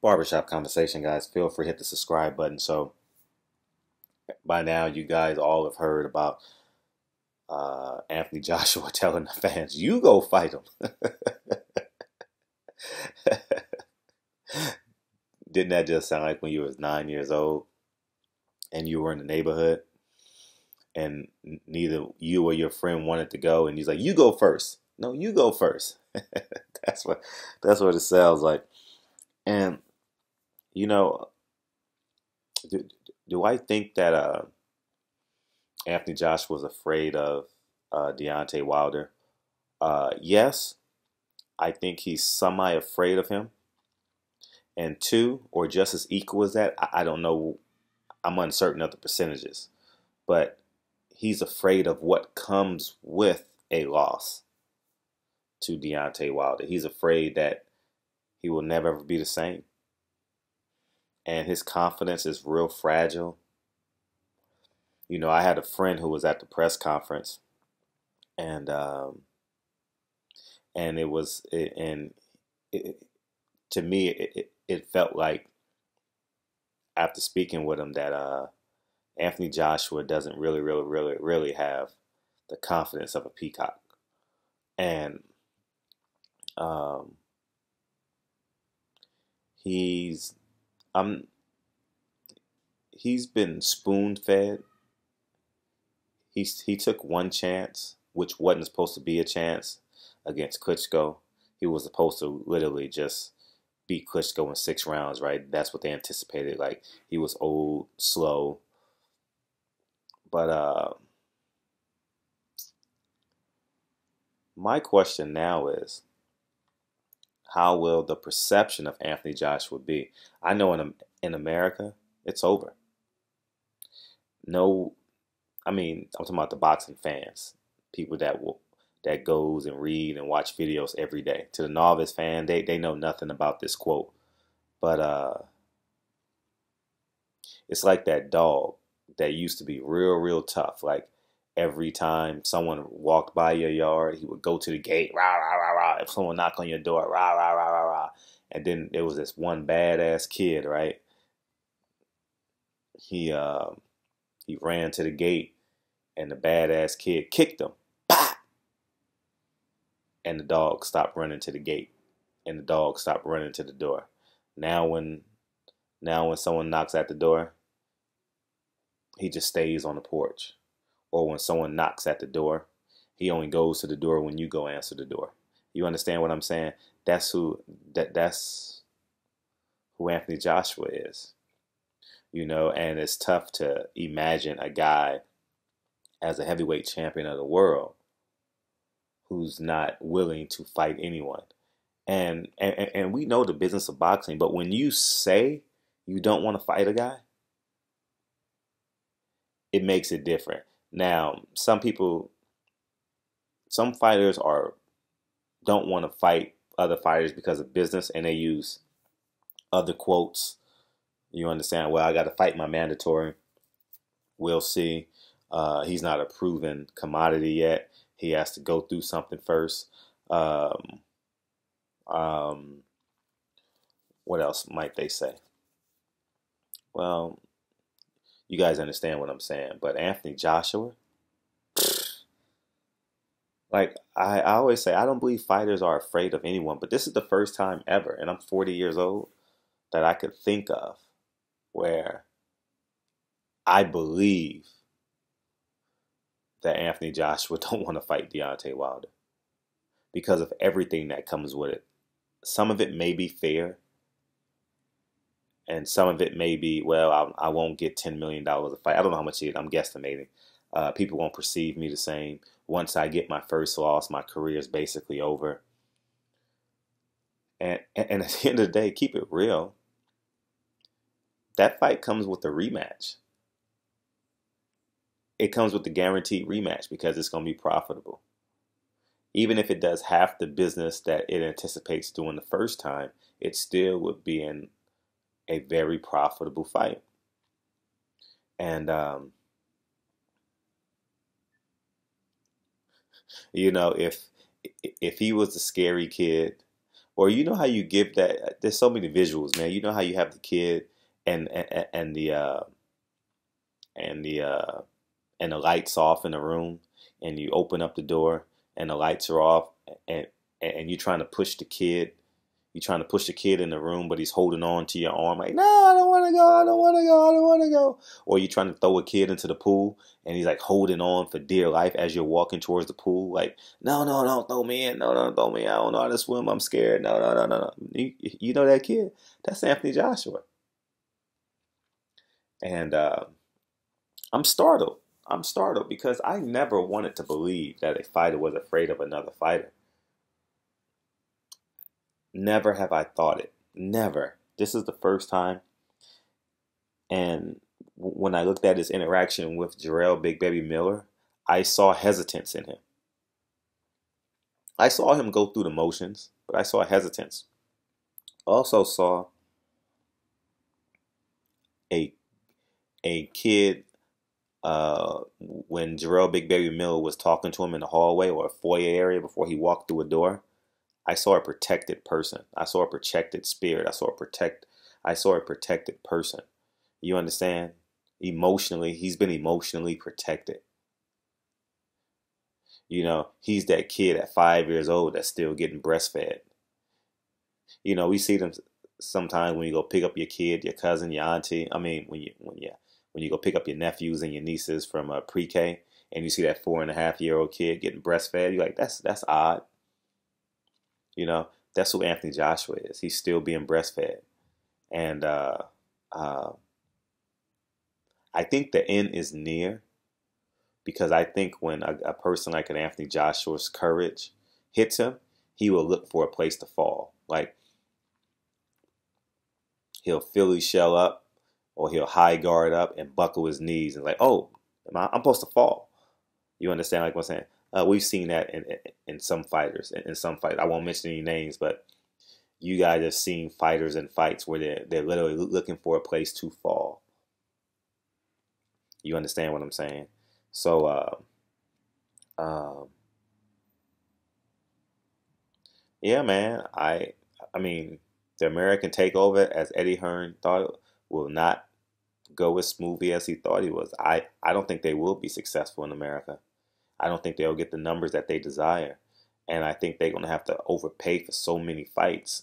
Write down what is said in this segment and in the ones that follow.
Barbershop conversation, guys. Feel free to hit the subscribe button. So by now, you guys all have heard about Anthony Joshua telling the fans, "You go fight him." Didn't that just sound like when you was 9 years old and you were in the neighborhood and neither you or your friend wanted to go, and he's like, "You go first." No, you go first. That's what that's what it sounds like. And you know, do, do I think that Anthony Joshua was afraid of Deontay Wilder? Yes, I think he's semi afraid of him. And two, or just as equal as that, I don't know. I'm uncertain of the percentages, but he's afraid of what comes with a loss to Deontay Wilder. He's afraid that he will never ever be the same, and his confidence is real fragile. I had a friend who was at the press conference, and it was, and it, to me, it felt like after speaking with him that Anthony Joshua doesn't really have the confidence of a peacock, and um, he's um he's been spoon fed. He took one chance, which wasn't supposed to be a chance, against Klitschko. He was supposed to literally just beat Klitschko in 6 rounds, right? That's what they anticipated. Like, he was old, slow, but my question now is, how will the perception of Anthony Joshua be? I know in America, it's over. No, I mean, I'm talking about the boxing fans, people that goes and read and watch videos every day. To the novice fan, they know nothing about this quote, but it's like that dog that used to be real tough. Like, every time someone walked by your yard, he would go to the gate, rah rah rah rah. If someone knocked on your door, rah rah rah rah rah. And then there was this one badass kid, right? He uh, he ran to the gate, and the badass kid kicked him, bah! And the dog stopped running to the gate, and the dog stopped running to the door. Now when now when someone knocks at the door, he just stays on the porch. Or when someone knocks at the door, he only goes to the door when you go answer the door. You understand what I'm saying? That's that's who Anthony Joshua is. And it's tough to imagine a guy as a heavyweight champion of the world who's not willing to fight anyone. And we know the business of boxing, but when you say you don't want to fight a guy, it makes it different. Now, some fighters don't want to fight other fighters because of business, and they use other quotes. You understand? Well, I got to fight my mandatory. We'll see. He's not a proven commodity yet. He has to go through something first. Um, um, what else might they say? Well, you guys understand what I'm saying. But Anthony Joshua, like I always say, I don't believe fighters are afraid of anyone. But this is the first time ever, and I'm 40 years old, that I could think of where I believe that Anthony Joshua don't want to fight Deontay Wilder because of everything that comes with it. Some of it may be fair, and some of it may be, well, I won't get $10 million a fight. I don't know how much it is. I'm guesstimating. People won't perceive me the same. Once I get my first loss, my career is basically over. And at the end of the day, keep it real. That fight comes with a rematch. It comes with the guaranteed rematch because it's going to be profitable. Even if it does half the business that it anticipates doing the first time, it still would be a very profitable fight. And if he was the scary kid, Or you know how you give that? There's so many visuals, man. You know how you have the kid and the and the and the lights off in the room, and you open up the door and the lights are off, and you're trying to push the kid. You're trying to push the kid in the room, but he's holding on to your arm like, no, I don't want to go, I don't want to go, I don't want to go. Or you're trying to throw a kid into the pool, and he's like holding on for dear life as you're walking towards the pool. Like, no, no, don't throw me in. No, don't throw me in. I don't know how to swim. I'm scared. No, no, no, no, no. You know that kid? That's Anthony Joshua. And I'm startled. I'm startled because I never wanted to believe that a fighter was afraid of another fighter. Never have I thought it. Never. This is the first time. And when I looked at his interaction with Jarrell Big Baby Miller, I saw hesitance in him. I saw him go through the motions, but I saw hesitance. Also saw a kid when Jarrell Big Baby Miller was talking to him in the hallway or a foyer area before he walked through a door. I saw a protected person. I saw a protected spirit. I saw a protected person. You understand? Emotionally, he's been emotionally protected. You know, he's that kid at 5 years old that's still getting breastfed. You know, we see them sometimes when you go pick up your kid, your cousin, your auntie. I mean, when you go pick up your nephews and your nieces from pre-K, and you see that 4.5-year-old kid getting breastfed, you're like, that's odd. You know, that's who Anthony Joshua is. He's still being breastfed. And I think the end is near because I think when a person like an Anthony Joshua's courage hits him, he will look for a place to fall. Like he'll Philly shell up or he'll high guard up and buckle his knees and like, oh, I'm supposed to fall. You understand like what I'm saying? We've seen that in some fighters. In some fights, I won't mention any names, but you guys have seen fighters in fights where they're literally looking for a place to fall. You understand what I'm saying? So, yeah, man. I mean, the American takeover, as Eddie Hearn thought, will not go as smoothly as he thought he was. I don't think they will be successful in America. I don't think they'll get the numbers that they desire. And I think they're going to have to overpay for so many fights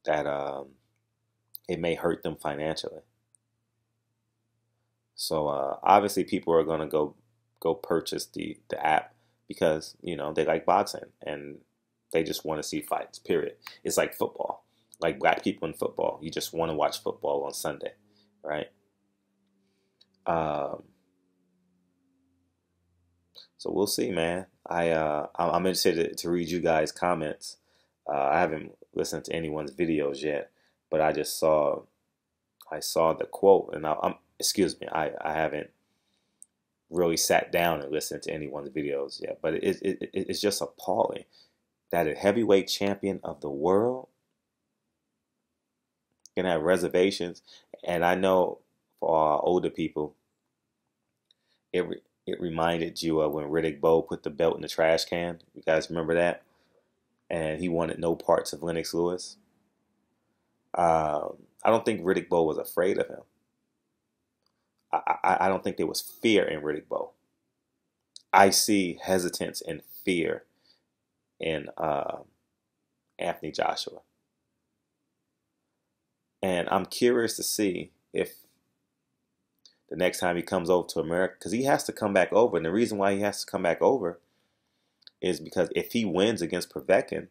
that it may hurt them financially. So obviously people are going to go purchase the app because, you know, they like boxing and they just want to see fights, period. It's like football. Like black people in football. You just want to watch football on Sunday, right? So we'll see, man. I'm interested to read you guys' comments. I haven't listened to anyone's videos yet, but I saw the quote, and I'm excuse me, I haven't really sat down and listened to anyone's videos yet, but it's just appalling that a heavyweight champion of the world can have reservations. And I know for our older people, it reminded you of when Riddick Bowe put the belt in the trash can. You guys remember that? And he wanted no parts of Lennox Lewis. I don't think Riddick Bowe was afraid of him. I don't think there was fear in Riddick Bowe. I see hesitance and fear in Anthony Joshua. And I'm curious to see if the next time he comes over to America, because he has to come back over. And the reason why he has to come back over is because if he wins against Povetkin,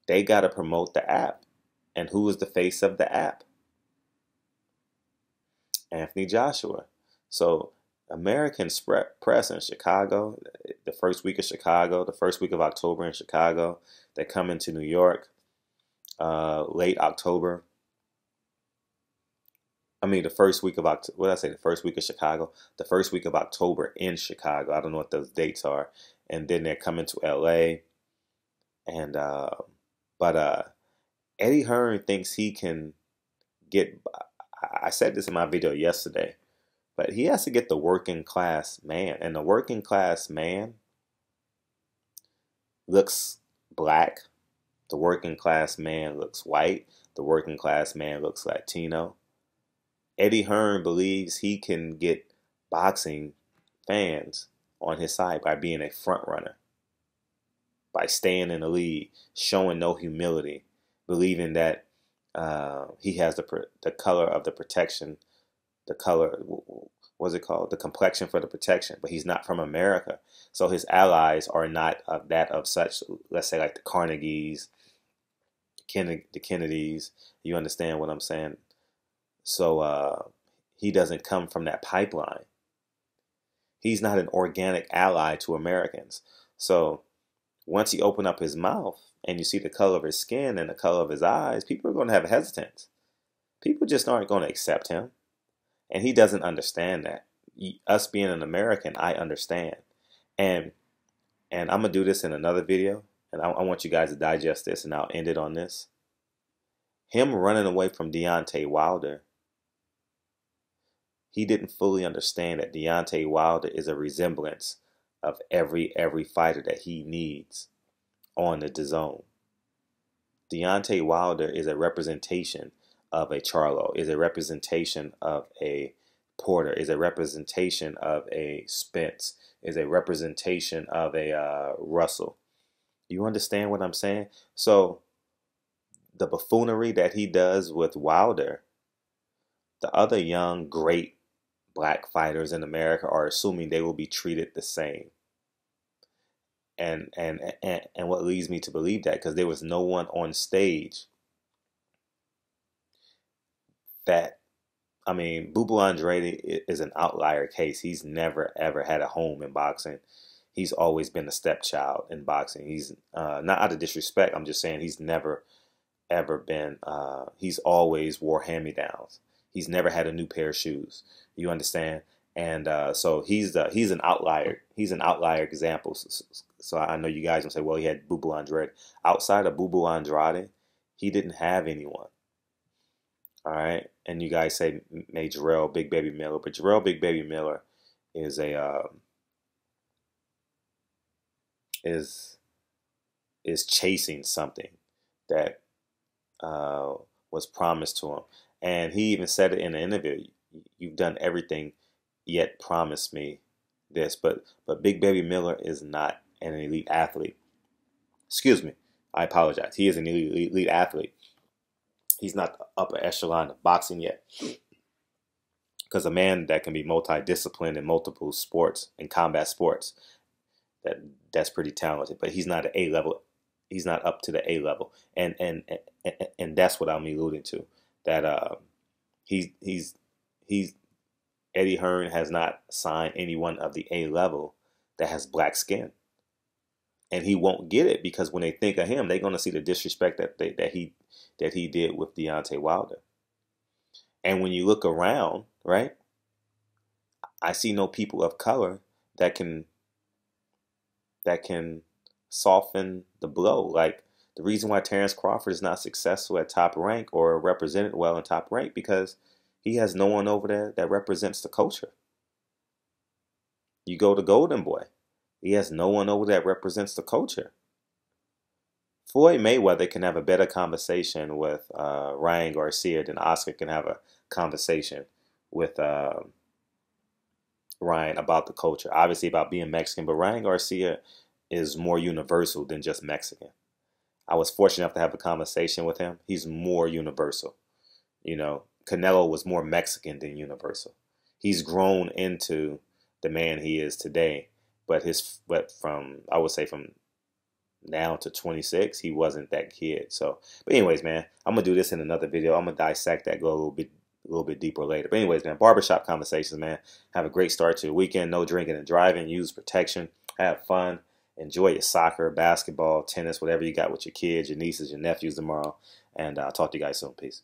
they got to promote the app. And who is the face of the app? Anthony Joshua. So American press in Chicago, the first week of Chicago, the first week of October in Chicago, they come into New York late October. I mean, the first week of October, what did I say? The first week of Chicago, the first week of October in Chicago. I don't know what those dates are. And then they're coming to LA. And, but Eddie Hearn thinks he can get, I said this in my video yesterday, but he has to get the working class man. And the working class man looks black. The working class man looks white. The working class man looks Latino. Eddie Hearn believes he can get boxing fans on his side by being a front runner, by staying in the lead, showing no humility, believing that he has the color of the protection, the color, what's it called? The complexion for the protection, but he's not from America. So his allies are not of that of such, let's say like the Carnegies, the Kennedys. You understand what I'm saying? So he doesn't come from that pipeline. He's not an organic ally to Americans. So once he open up his mouth and you see the color of his skin and the color of his eyes, people are going to have hesitance. People just aren't going to accept him. And he doesn't understand that. Us being an American, I understand. And I'm going to do this in another video. And I want you guys to digest this, and I'll end it on this. Him running away from Deontay Wilder, he didn't fully understand that Deontay Wilder is a resemblance of every fighter that he needs on the DAZN. Deontay Wilder is a representation of a Charlo, is a representation of a Porter, is a representation of a Spence, is a representation of a Russell. You understand what I'm saying? So the buffoonery that he does with Wilder, the other young, great black fighters in America are assuming they will be treated the same. And what leads me to believe that, because there was no one on stage that, I mean, Bubu Andrade is an outlier case. He's never, ever had a home in boxing. He's always been a stepchild in boxing. He's not out of disrespect. I'm just saying he's never, ever been, he's always wore hand-me-downs. He's never had a new pair of shoes. You understand? And so he's an outlier. He's an outlier example. So I know you guys will say, well, he had Bubu Andrade. Outside of Bubu Andrade, he didn't have anyone. All right, and you guys say made Jarrell Big Baby Miller, but Jarrell Big Baby Miller is a is chasing something that was promised to him, and he even said it in an interview. You've done everything, yet promised me this. But Big Baby Miller is not an elite athlete. Excuse me, I apologize. He is an elite athlete. He's not the upper echelon of boxing yet. Because a man that can be multidisciplined in multiple sports and combat sports, that's pretty talented. But he's not at A level. He's not up to the A level. And that's what I'm alluding to. That he's Eddie Hearn has not signed anyone of the A level that has black skin. And he won't get it, because when they think of him, they're going to see the disrespect that he did with Deontay Wilder. And when you look around, right, I see no people of color that can soften the blow. Like the reason why Terrence Crawford is not successful at Top Rank or represented well in Top Rank, because he has no one over there that represents the culture. You go to Golden Boy. He has no one over there that represents the culture. Floyd Mayweather can have a better conversation with Ryan Garcia than Oscar can have a conversation with Ryan about the culture. Obviously about being Mexican, but Ryan Garcia is more universal than just Mexican. I was fortunate enough to have a conversation with him. He's more universal. You know, Canelo was more Mexican than universal. He's grown into the man he is today. But from now to 26, he wasn't that kid. So, but anyways, man, I'm gonna do this in another video. I'm gonna dissect that, go a little bit deeper later. But anyways, man, barbershop conversations, man. Have a great start to the weekend. No drinking and driving. Use protection. Have fun. Enjoy your soccer, basketball, tennis, whatever you got with your kids, your nieces, your nephews tomorrow. And I'll talk to you guys soon. Peace.